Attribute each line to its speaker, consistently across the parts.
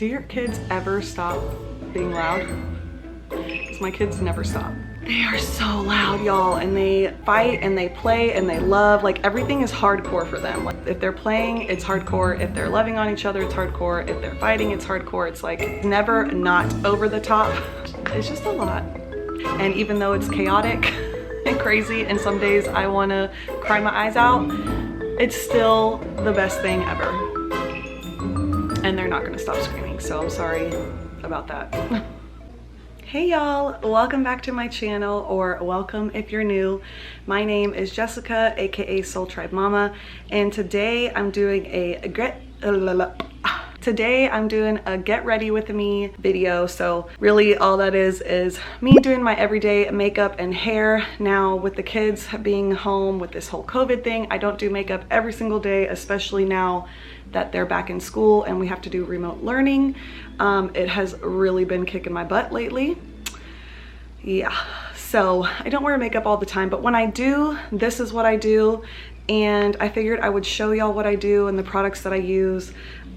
Speaker 1: Do your kids ever stop being loud? Because my kids never stop. They are so loud, y'all, and they fight and they play and they love. Like, everything is hardcore for them. Like, if they're playing, it's hardcore. If they're loving on each other, it's hardcore. If they're fighting, it's hardcore. It's like never not over the top. It's just a lot. And even though it's chaotic and crazy, and some days I want to cry my eyes out, it's still the best thing ever. And they're not going to stop screaming, so I'm sorry about that. Hey y'all, welcome back to my channel, or welcome if you're new. My name is Jessica, aka Soul Tribe Mama, and today I'm doing a get ready with me video. So really all that is me doing my everyday makeup and hair. Now with the kids being home with this whole COVID thing, I don't do makeup every single day, especially now that they're back in school and we have to do remote learning. It has really been kicking my butt lately. Yeah, so I don't wear makeup all the time, but when I do, this is what I do. And I figured I would show y'all what I do and the products that I use.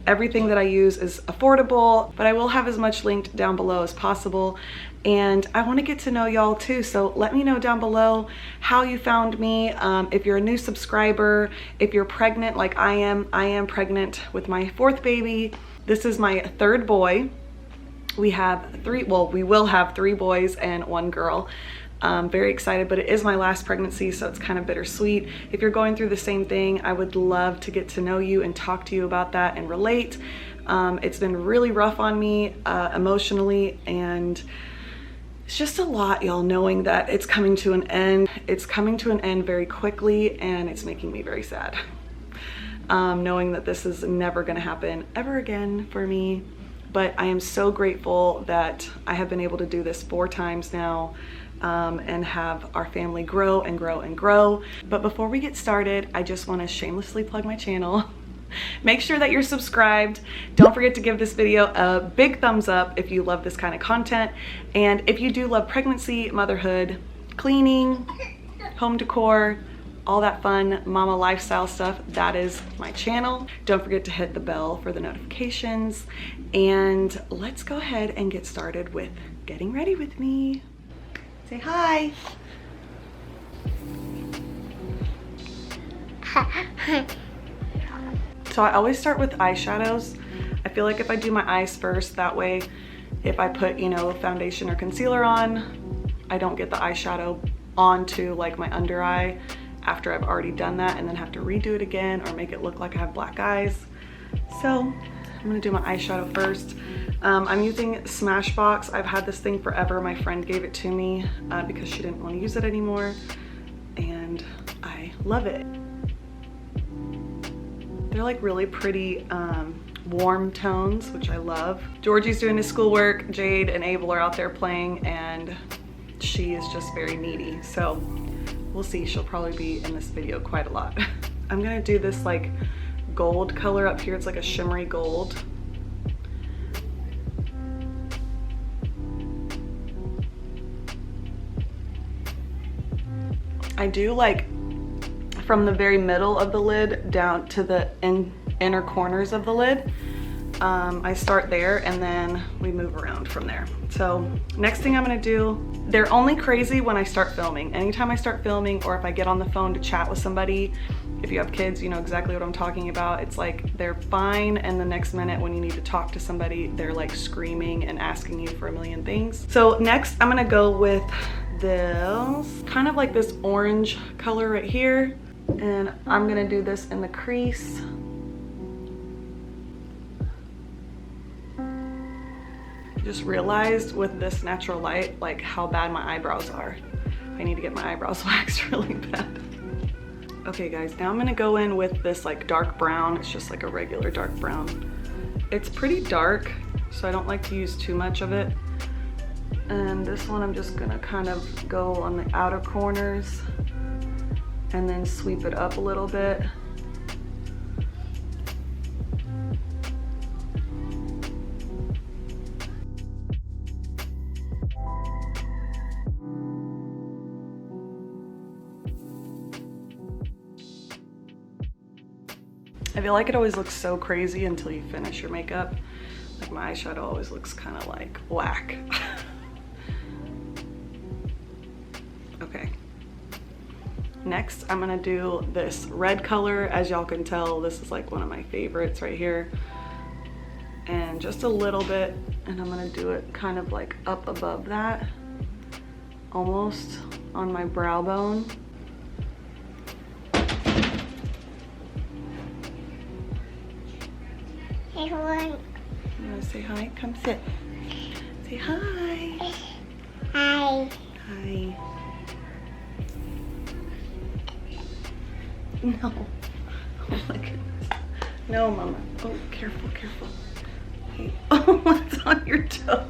Speaker 1: Everything that I use is affordable, but I will have as much linked down below as possible. And I want to get to know y'all too, so let me know down below how you found me. If you're a new subscriber, if you're pregnant like I am pregnant with my 4th baby. This is my 3rd boy. We will have 3 boys and 1 girl. Very excited, but it is my last pregnancy, so it's kind of bittersweet. If you're going through the same thing, I would love to get to know you and talk to you about that and relate. It's been really rough on me emotionally, and it's just a lot, y'all, knowing that it's coming to an end. It's coming to an end very quickly, and it's making me very sad. Knowing that this is never gonna happen ever again for me. But I am so grateful that I have been able to do this 4 times now, and have our family grow and grow and grow. But before we get started, I just want to shamelessly plug my channel. Make sure that you're subscribed. Don't forget to give this video a big thumbs up if you love this kind of content. And if you do love pregnancy, motherhood, cleaning, home decor, all that fun mama lifestyle stuff, that is my channel. Don't forget to hit the bell for the notifications. And let's go ahead and get started with getting ready with me. Say hi. So I always start with eyeshadows. I feel like if I do my eyes first, that way if I put, you know, foundation or concealer on, I don't get the eyeshadow onto like my under eye after I've already done that and then have to redo it again or make it look like I have black eyes. So I'm gonna do my eyeshadow first. I'm using Smashbox. I've had this thing forever. My friend gave it to me because she didn't want to use it anymore, and I love it. They're like really pretty warm tones, which I love. Georgie's doing his schoolwork. Jade and Abel are out there playing, and she is just very needy. So we'll see. She'll probably be in this video quite a lot. I'm gonna do this like gold color up here. It's like a shimmery gold. I do like from the very middle of the lid down to the inner corners of the lid. I start there and then we move around from there. So next thing I'm gonna do, they're only crazy when I start filming. Anytime I start filming, or if I get on the phone to chat with somebody, if you have kids, you know exactly what I'm talking about. It's like they're fine, and the next minute when you need to talk to somebody, they're like screaming and asking you for a million things. So next I'm gonna go with this, kind of like this orange color right here. And I'm gonna do this in the crease. Just realized with this natural light, like how bad my eyebrows are. I need to get my eyebrows waxed really bad. Okay guys, now I'm gonna go in with this like dark brown. It's just like a regular dark brown. It's pretty dark, so I don't like to use too much of it. And this one I'm just gonna kind of go on the outer corners and then sweep it up a little bit. I feel like it always looks so crazy until you finish your makeup. Like my eyeshadow always looks kind of like whack. Okay. Next, I'm gonna do this red color. As y'all can tell, this is like one of my favorites right here. And just a little bit, and I'm gonna do it kind of like up above that, almost on my brow bone.
Speaker 2: Hey, everyone.
Speaker 1: You wanna say hi? Come sit. Say hi.
Speaker 2: Hi.
Speaker 1: Hi. No. Oh my goodness. No, Mama. Oh, careful, careful. Hey. Oh, what's on your toe?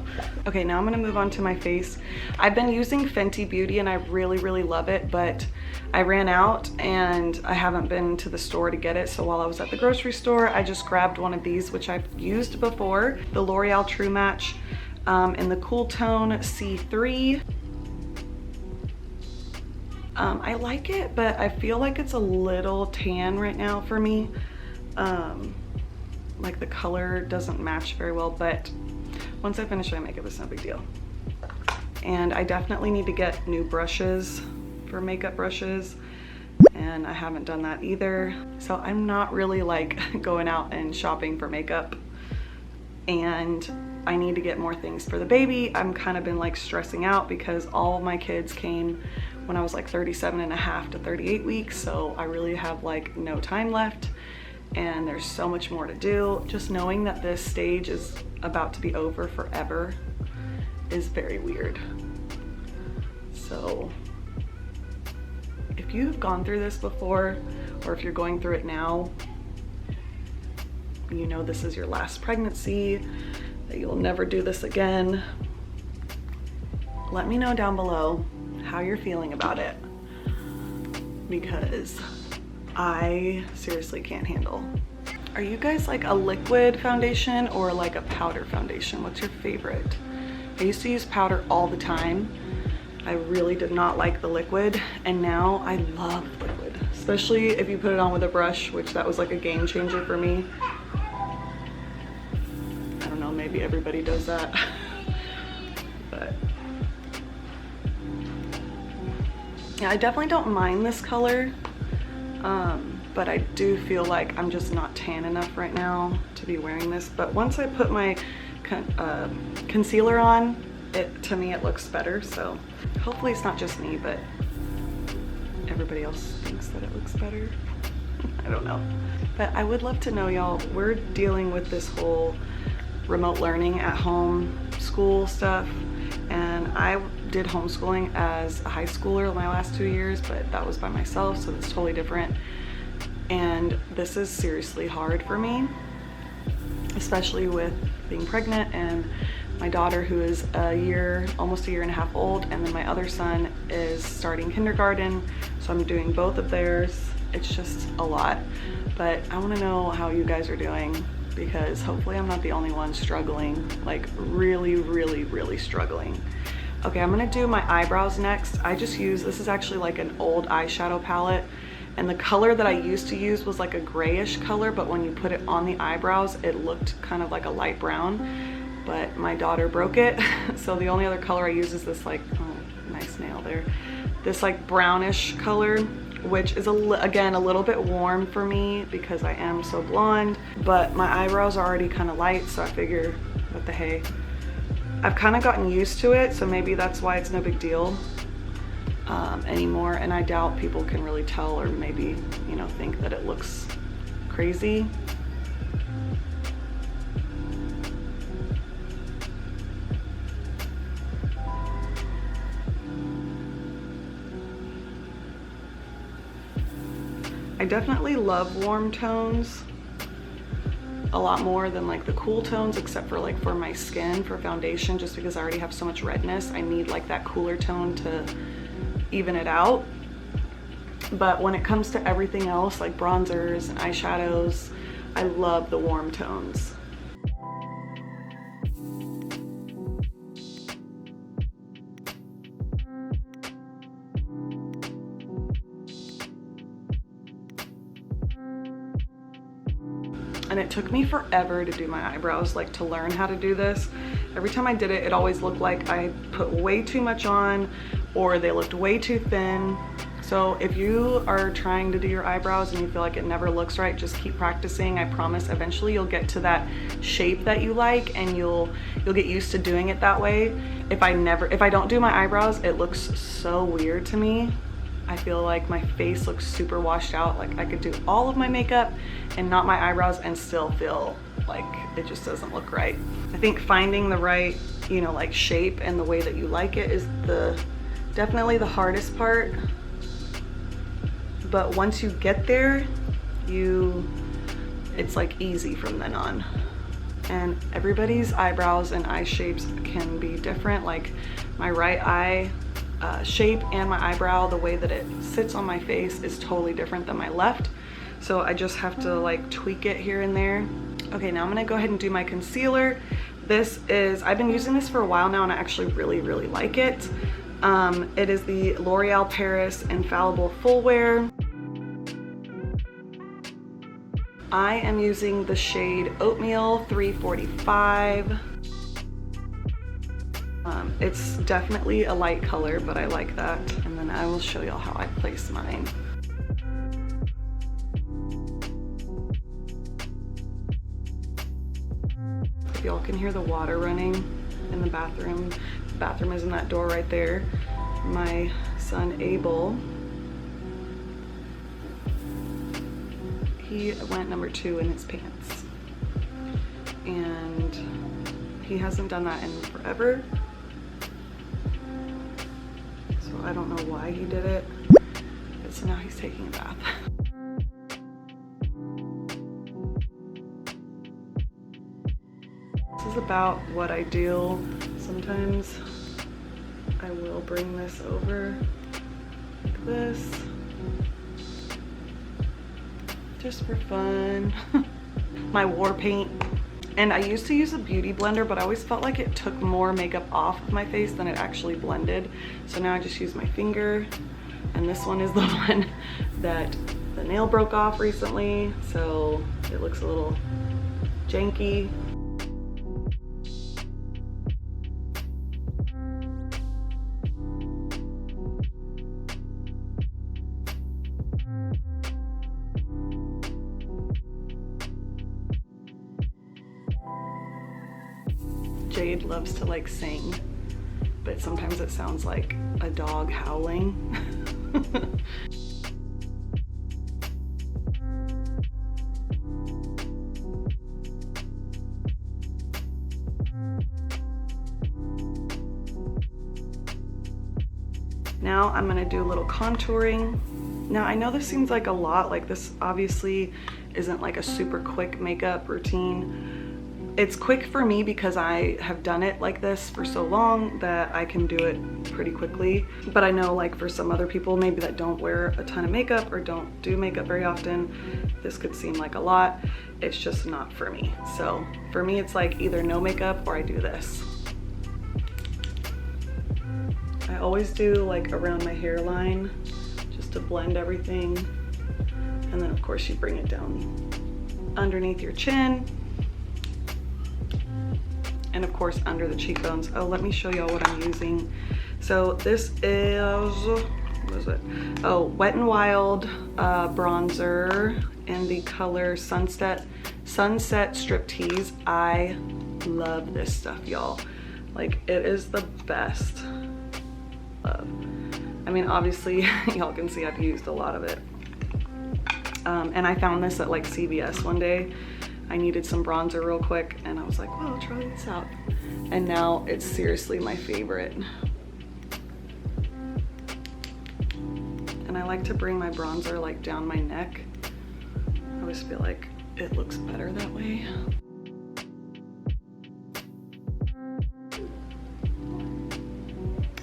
Speaker 1: Okay, now I'm gonna move on to my face. I've been using Fenty Beauty and I really, really love it, but I ran out and I haven't been to the store to get it. So while I was at the grocery store, I just grabbed one of these, which I've used before, the L'Oreal True Match in the Cool Tone C3. I like it, but I feel like it's a little tan right now for me. Like the color doesn't match very well, but once I finish my makeup, it's no big deal. And I definitely need to get new brushes for makeup brushes, and I haven't done that either. So I'm not really like going out and shopping for makeup, and I need to get more things for the baby. I'm kind of been like stressing out because all of my kids came when I was like 37.5 to 38 weeks. So I really have like no time left and there's so much more to do. Just knowing that this stage is about to be over forever is very weird. So if you've gone through this before, or if you're going through it now, you know this is your last pregnancy, that you'll never do this again. Let me know down below how you're feeling about it, because I seriously can't handle. Are you guys like a liquid foundation or like a powder foundation? What's your favorite? I used to use powder all the time. I really did not like the liquid, and now I love liquid, especially if you put it on with a brush, which that was like a game changer for me. I don't know, maybe everybody does that. But yeah, I definitely don't mind this color, but I do feel like I'm just not tan enough right now to be wearing this. But once I put my concealer on, to me it looks better. So hopefully it's not just me, but everybody else thinks that it looks better. I don't know. But I would love to know, y'all, we're dealing with this whole remote learning at home school stuff, and I did homeschooling as a high schooler my last 2 years, but that was by myself, so it's totally different. And this is seriously hard for me, especially with being pregnant and my daughter, who is almost a year and a half old, and then my other son is starting kindergarten, so I'm doing both of theirs. It's just a lot, but I want to know how you guys are doing, because hopefully I'm not the only one struggling, like really, really, really struggling. Okay, I'm gonna do my eyebrows next. I just use, this is actually like an old eyeshadow palette, and the color that I used to use was like a grayish color, but when you put it on the eyebrows, it looked kind of like a light brown. But my daughter broke it, so the only other color I use is this like, oh, nice nail there, this like brownish color, which is again a little bit warm for me because I am so blonde, but my eyebrows are already kind of light, so I figure what the hey. I've kind of gotten used to it, so maybe that's why it's no big deal anymore, and I doubt people can really tell, or maybe, you know, think that it looks crazy. I definitely love warm tones a lot more than like the cool tones, except for like for my skin, for foundation, just because I already have so much redness. I need like that cooler tone to even it out. But when it comes to everything else, like bronzers and eyeshadows, I love the warm tones. and it took me forever to do my eyebrows, like to learn how to do this. Every time I did it, it always looked like I put way too much on or they looked way too thin. So if you are trying to do your eyebrows and you feel like it never looks right, just keep practicing. I promise eventually you'll get to that shape that you like, and you'll get used to doing it that way. If I don't do my eyebrows, it looks so weird to me. I feel like my face looks super washed out. Like I could do all of my makeup and not my eyebrows and still feel like it just doesn't look right. I think finding the right, you know, like shape and the way that you like it is definitely the hardest part. But once you get there, it's like easy from then on. And everybody's eyebrows and eye shapes can be different. Like my right eye shape and my eyebrow, the way that it sits on my face is totally different than my left. So I just have to like tweak it here and there. Okay, now I'm gonna go ahead and do my concealer. I've been using this for a while now, and I actually really, really like it. It is the L'Oreal Paris Infallible Full Wear. I am using the shade Oatmeal 345. It's definitely a light color, but I like that. And then I will show y'all how I place mine. If y'all can hear the water running in the bathroom is in that door right there. My son Abel, he went number 2 in his pants, and he hasn't done that in forever, so I don't know why he did it, but so now he's taking a bath. This is about what I do. Sometimes I will bring this over like this, just for fun. My war paint. And I used to use a beauty blender, but I always felt like it took more makeup off of my face than it actually blended. So now I just use my finger, and this one is the one that the nail broke off recently, so it looks a little janky. Jade loves to like sing, but sometimes it sounds like a dog howling. Now I'm gonna do a little contouring. Now I know this seems like a lot, like this obviously isn't like a super quick makeup routine. It's quick for me because I have done it like this for so long that I can do it pretty quickly. But I know like for some other people maybe that don't wear a ton of makeup or don't do makeup very often, this could seem like a lot. It's just not for me. So for me it's like either no makeup or I do this. I always do like around my hairline just to blend everything. And then of course you bring it down underneath your chin. And of course under the cheekbones. Oh, let me show y'all what I'm using. So this is, what is it? Oh, Wet n Wild bronzer in the color Sunset Striptease. I love this stuff, y'all. Like, it is the best. Love. I mean, obviously, y'all can see I've used a lot of it. And I found this at like CVS one day. I needed some bronzer real quick and I was like, well, I'll try this out. And now it's seriously my favorite. And I like to bring my bronzer like down my neck. I always feel like it looks better that way.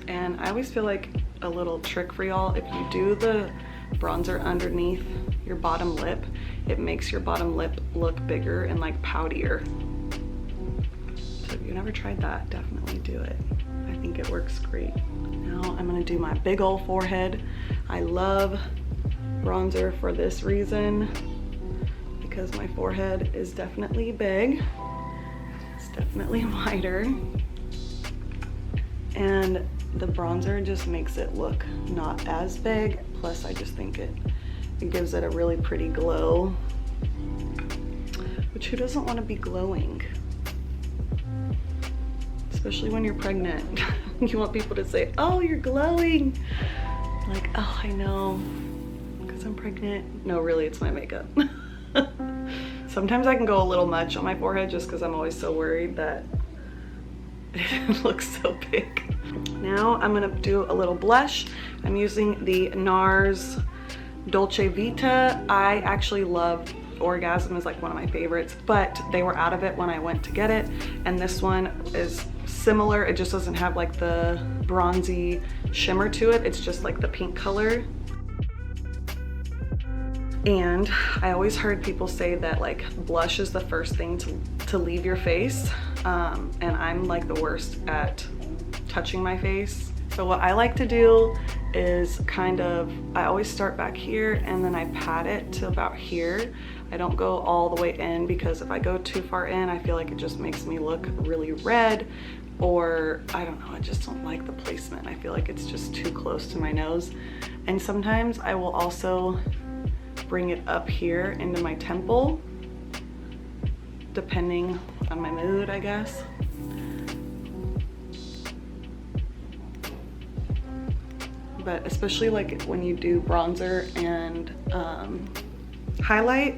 Speaker 1: And I always feel like a little trick for y'all, if you do the bronzer underneath your bottom lip, it makes your bottom lip look bigger and like poutier. So if you've never tried that, definitely do it. I think it works great. Now I'm gonna do my big old forehead. I love bronzer for this reason, because my forehead is definitely big. It's definitely wider. And the bronzer just makes it look not as big. Plus I just think it gives it a really pretty glow. Which who doesn't want to be glowing? Especially when you're pregnant. You want people to say, oh, you're glowing. Like, oh, I know, because I'm pregnant. No, really, it's my makeup. Sometimes I can go a little much on my forehead just because I'm always so worried that it looks so big. Now I'm gonna do a little blush. I'm using the NARS Dolce Vita. I actually love Orgasm, is like one of my favorites, but they were out of it when I went to get it. And this one is similar. It just doesn't have like the bronzy shimmer to it. It's just like the pink color. And I always heard people say that like blush is the first thing to leave your face. And I'm like the worst at touching my face. So what I like to do is I always start back here and then I pat it to about here. I don't go all the way in because if I go too far in, I feel like it just makes me look really red, or I don't know, I just don't like the placement. I feel like it's just too close to my nose. And sometimes I will also bring it up here into my temple, depending on my mood, I guess. But especially like when you do bronzer and highlight,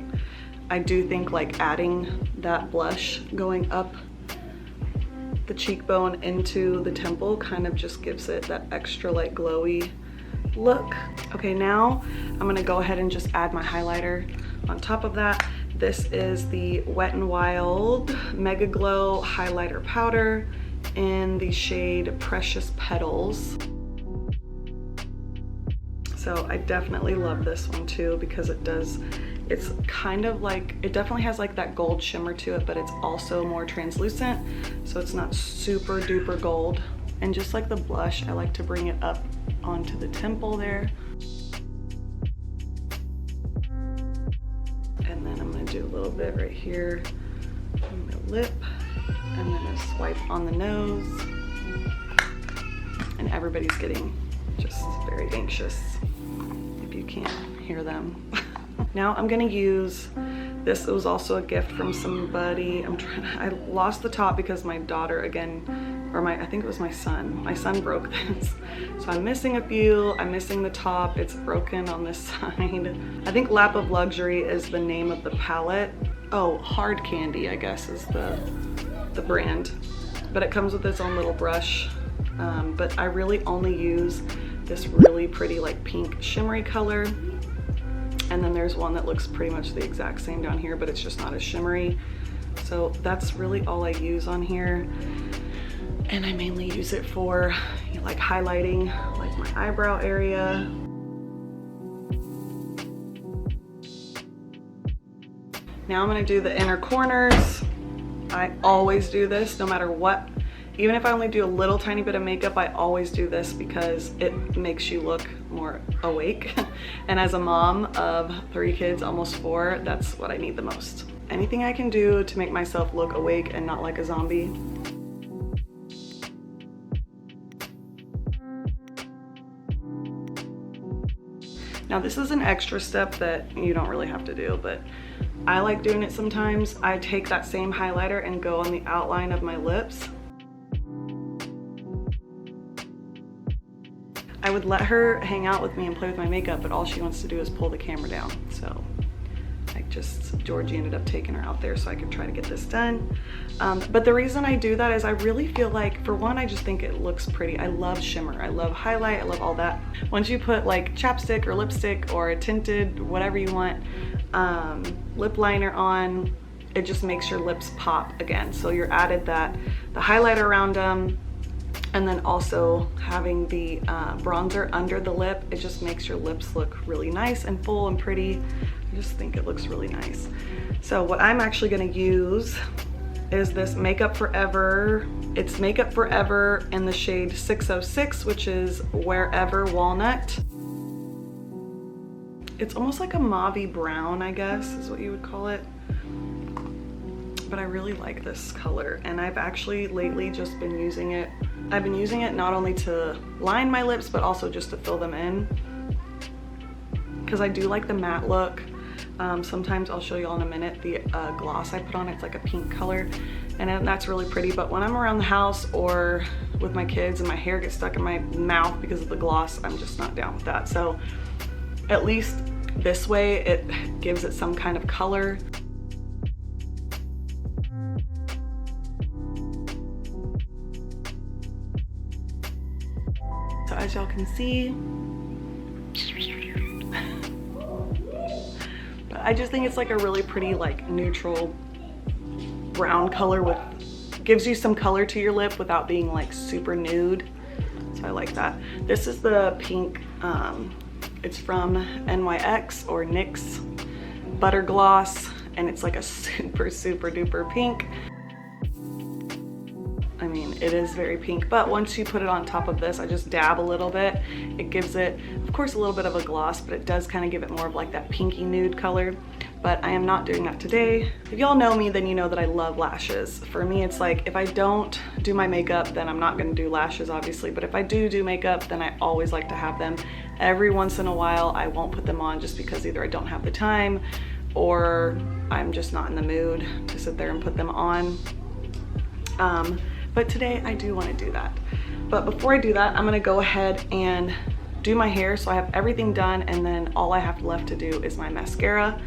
Speaker 1: I do think like adding that blush going up the cheekbone into the temple kind of just gives it that extra like glowy look. Okay, now I'm gonna go ahead and just add my highlighter on top of that. This is the Wet n Wild Mega Glow Highlighter Powder in the shade Precious Petals. So I definitely love this one too because it's kind of like, it definitely has like that gold shimmer to it, but it's also more translucent. So it's not super duper gold. And just like the blush, I like to bring it up onto the temple there. And then I'm gonna do a little bit right here on the lip, and then a swipe on the nose. And everybody's getting just very anxious if you can't hear them. Now I'm gonna use this. It was also a gift from somebody. I lost the top because my daughter again, or I think it was my son. My son broke this. So I'm missing a few. I'm missing the top. It's broken on this side. I think Lap of Luxury is the name of the palette. Oh, Hard Candy, I guess, is the brand. But it comes with its own little brush. But I really only use this really pretty like pink shimmery color. And then there's one that looks pretty much the exact same down here, but it's just not as shimmery. So that's really all I use on here. And I mainly use it for like highlighting like my eyebrow area. Now I'm gonna do the inner corners. I always do this no matter what. Even if I only do a little tiny bit of makeup, I always do this because it makes you look more awake. And as a mom of 3 kids, almost 4, that's what I need the most. Anything I can do to make myself look awake and not like a zombie. Now this is an extra step that you don't really have to do, but I like doing it sometimes. I take that same highlighter and go on the outline of my lips. I would let her hang out with me and play with my makeup, but all she wants to do is pull the camera down. So Georgie ended up taking her out there so I could try to get this done. But the reason I do that is I really feel like, for one, I just think it looks pretty. I love shimmer, I love highlight, I love all that. Once you put like chapstick or lipstick or a tinted, whatever you want, lip liner on, it just makes your lips pop again. So you're added the highlighter around them, and then also having the bronzer under the lip, it just makes your lips look really nice and full and pretty. I just think it looks really nice. So what I'm actually gonna use is this Makeup Forever. It's Makeup Forever in the shade 606, which is Wherever Walnut. it's almost like a mauve-y brown, I guess is what you would call it. But I really like this color, and I've actually lately just been using it. I've been using it not only to line my lips, but also just to fill them in, because I do like the matte look. Sometimes I'll show you all in a minute the gloss I put on. It's like a pink color, and that's really pretty. But when I'm around the house or with my kids and my hair gets stuck in my mouth because of the gloss, I'm just not down with that. So at least this way it gives it some kind of color. So as y'all can see, but I just think it's like a really pretty like neutral brown color with, gives you some color to your lip without being like super nude. So I like that. This is the pink, it's from NYX or NYX Butter Gloss, and it's like a super duper pink. I mean, it is very pink, but once you put it on top of this, I just dab a little bit. It gives it, of course, a little bit of a gloss, but it does kind of give it more of like that pinky nude color. But I am not doing that today. If y'all know me, then you know that I love lashes. For me, it's like if I don't do my makeup, then I'm not gonna do lashes, obviously. But if I do makeup, then I always like to have them. Every once in a while, I won't put them on just because either I don't have the time or I'm just not in the mood to sit there and put them on. But today I do want to do that. But before I do that, I'm gonna go ahead and do my hair. So I have everything done, and then all I have left to do is my mascara.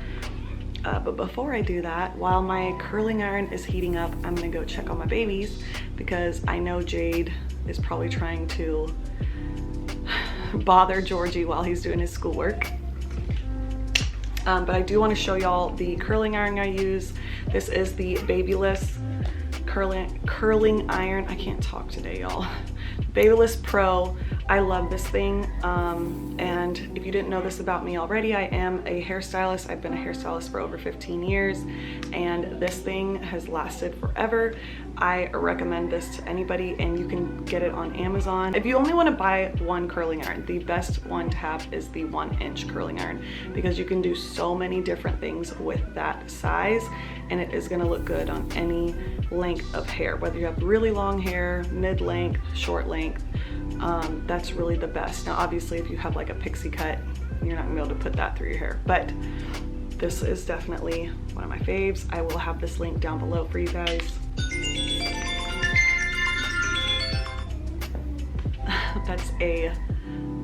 Speaker 1: But before I do that, while my curling iron is heating up, I'm gonna go check on my babies, because I know Jade is probably trying to bother Georgie while he's doing his schoolwork. But I do want to show y'all the curling iron I use. This is the Babyliss curling iron. I can't talk today, y'all. Babyliss Pro. I love this thing. And if you didn't know this about me already, I am a hairstylist. I've been a hairstylist for over 15 years, and this thing has lasted forever. I recommend this to anybody, and you can get it on Amazon. If you only want to buy one curling iron, the best one to have is the 1-inch curling iron, because you can do so many different things with that size, and it is going to look good on any length of hair, whether you have really long hair, mid-length, short length. That's really the best. Now obviously if you have like a pixie cut, you're not gonna be able to put that through your hair, but this is definitely one of my faves. I will have this link down below for you guys.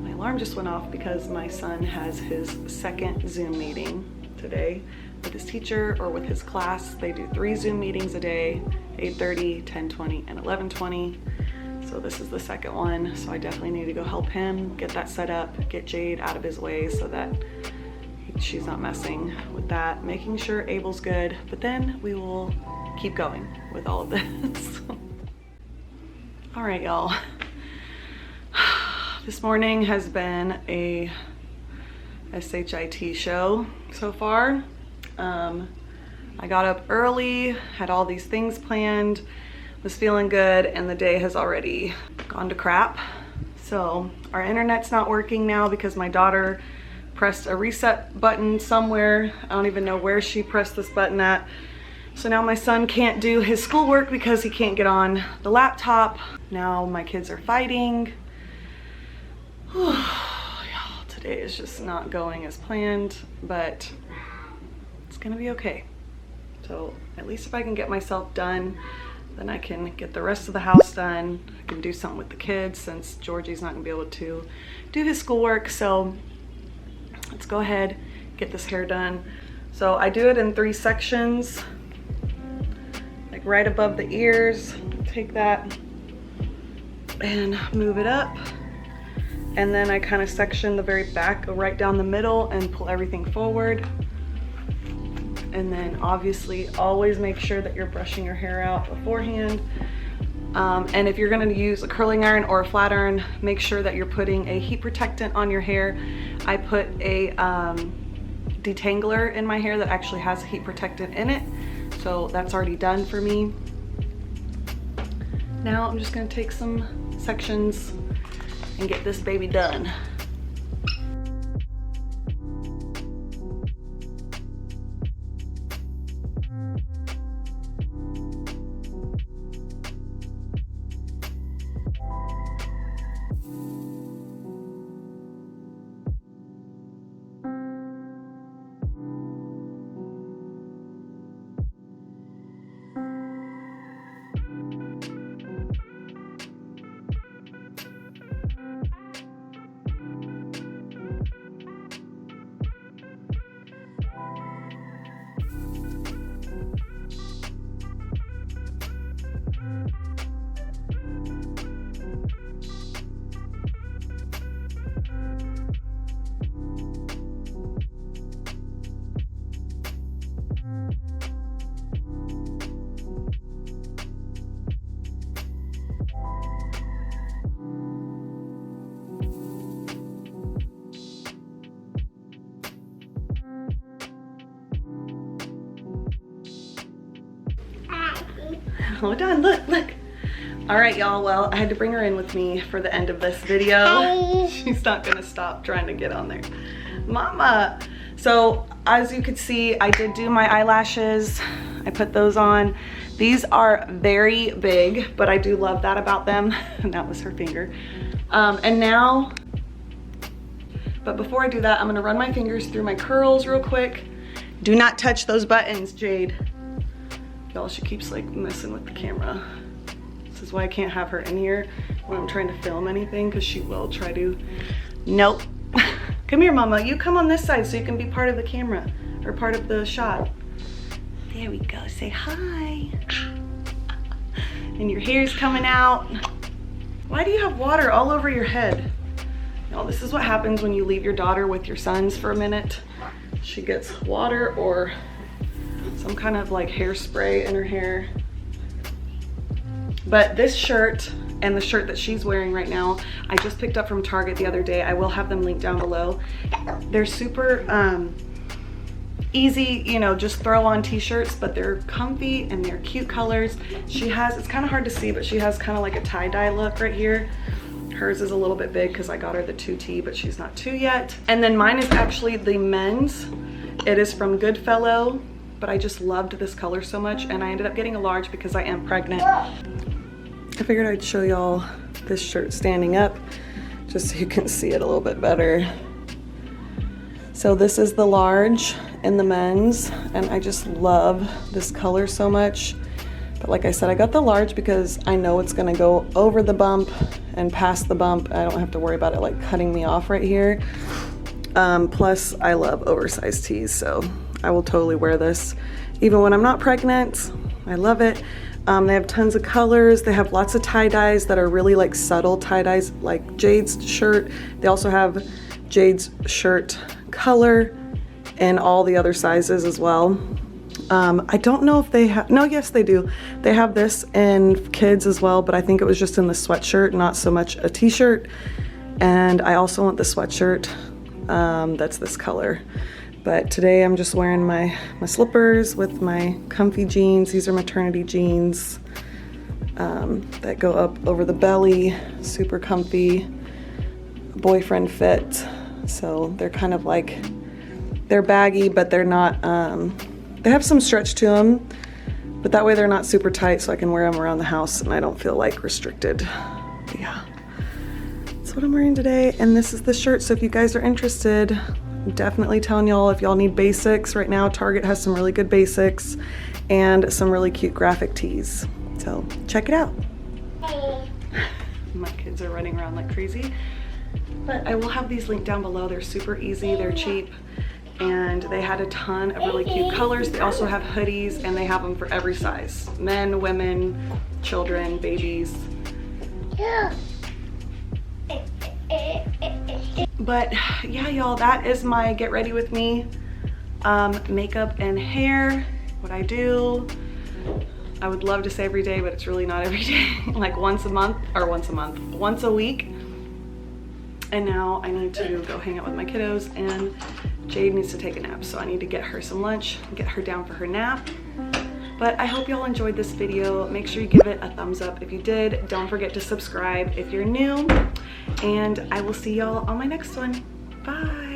Speaker 1: My alarm just went off because my son has his second Zoom meeting today with his teacher or with his class. They do 3 Zoom meetings a day, 8:30, 10:20, and 11:20. So this is the second one. So I definitely need to go help him get that set up, get Jade out of his way so that she's not messing with that, making sure Abel's good, but then we will keep going with all of this. All right, y'all. This morning has been a SHIT show so far. I got up early, had all these things planned, was feeling good, and the day has already gone to crap. So our internet's not working now because my daughter pressed a reset button somewhere. I don't even know where she pressed this button at. So now my son can't do his schoolwork because he can't get on the laptop. Now my kids are fighting. Today is just not going as planned, but it's gonna be okay. So at least if I can get myself done, then I can get the rest of the house done. I can do something with the kids since Georgie's not gonna be able to do his schoolwork. So let's go ahead, get this hair done. So I do it in 3 sections, like right above the ears. Take that and move it up. And then I kind of section the very back, go right down the middle and pull everything forward. And then obviously always make sure that you're brushing your hair out beforehand. And if you're gonna use a curling iron or a flat iron, make sure that you're putting a heat protectant on your hair. I put a detangler in my hair that actually has a heat protectant in it. So that's already done for me. Now I'm just gonna take some sections and get this baby done.
Speaker 2: Hi.
Speaker 1: Hold on, look. All right, y'all, well, I had to bring her in with me for the end of this video.
Speaker 2: Hi.
Speaker 1: She's not gonna stop trying to get on there. Mama. So as you could see, I did do my eyelashes. I put those on. These are very big, but I do love that about them. And that was her finger. And now, but before I do that, I'm gonna run my fingers through my curls real quick. Do not touch those buttons, Jade. Y'all, she keeps like messing with the camera. This is why I can't have her in here when I'm trying to film anything, because she will try to. Nope. Come here, Mama. You come on this side so you can be part of the camera or part of the shot. There we go. Say hi. And your hair's coming out. Why do you have water all over your head? Y'all, this is what happens when you leave your daughter with your sons for a minute. She gets water or some kind of like hairspray in her hair. But this shirt and the shirt that she's wearing right now, I just picked up from Target the other day. I will have them linked down below. They're super easy, you know, just throw on t-shirts, but they're comfy and they're cute colors. She has, it's kind of hard to see, but she has kind of like a tie-dye look right here. Hers is a little bit big because I got her the 2T, but she's not 2 yet. And then mine is actually the men's. It is from Goodfellow, but I just loved this color so much, and I ended up getting a large because I am pregnant. I figured I'd show y'all this shirt standing up just so you can see it a little bit better. So this is the large in the men's, and I just love this color so much. But like I said, I got the large because I know it's gonna go over the bump and past the bump. I don't have to worry about it like cutting me off right here. Plus I love oversized tees, so I will totally wear this even when I'm not pregnant. I love it. They have tons of colors. They have lots of tie-dyes that are really like subtle tie-dyes, like Jade's shirt. They also have Jade's shirt color and all the other sizes as well. I don't know if they have, no, yes they do. They have this in kids as well, but I think it was just in the sweatshirt, not so much a t-shirt. And I also want the sweatshirt that's this color. But today I'm just wearing my slippers with my comfy jeans. These are maternity jeans that go up over the belly, super comfy, boyfriend fit. So they're kind of like, they're baggy, but they're not, they have some stretch to them, but that way they're not super tight, so I can wear them around the house and I don't feel like restricted. But yeah, that's what I'm wearing today. And this is the shirt, so if you guys are interested, I'm definitely telling y'all, if y'all need basics right now, Target has some really good basics and some really cute graphic tees. So check it out.
Speaker 2: Hey.
Speaker 1: My kids are running around like crazy. But I will have these linked down below. They're super easy, they're cheap, and they had a ton of really cute colors. They also have hoodies, and they have them for every size. Men, women, children, babies.
Speaker 2: Yeah.
Speaker 1: But yeah, y'all, that is my get ready with me makeup and hair, what I do. I would love to say every day, but it's really not every day. Like once a week. And now I need to go hang out with my kiddos, and Jade needs to take a nap, so I need to get her some lunch, get her down for her nap. But I hope y'all enjoyed this video. Make sure you give it a thumbs up if you did. Don't forget to subscribe if you're new, and I will see y'all on my next one. Bye.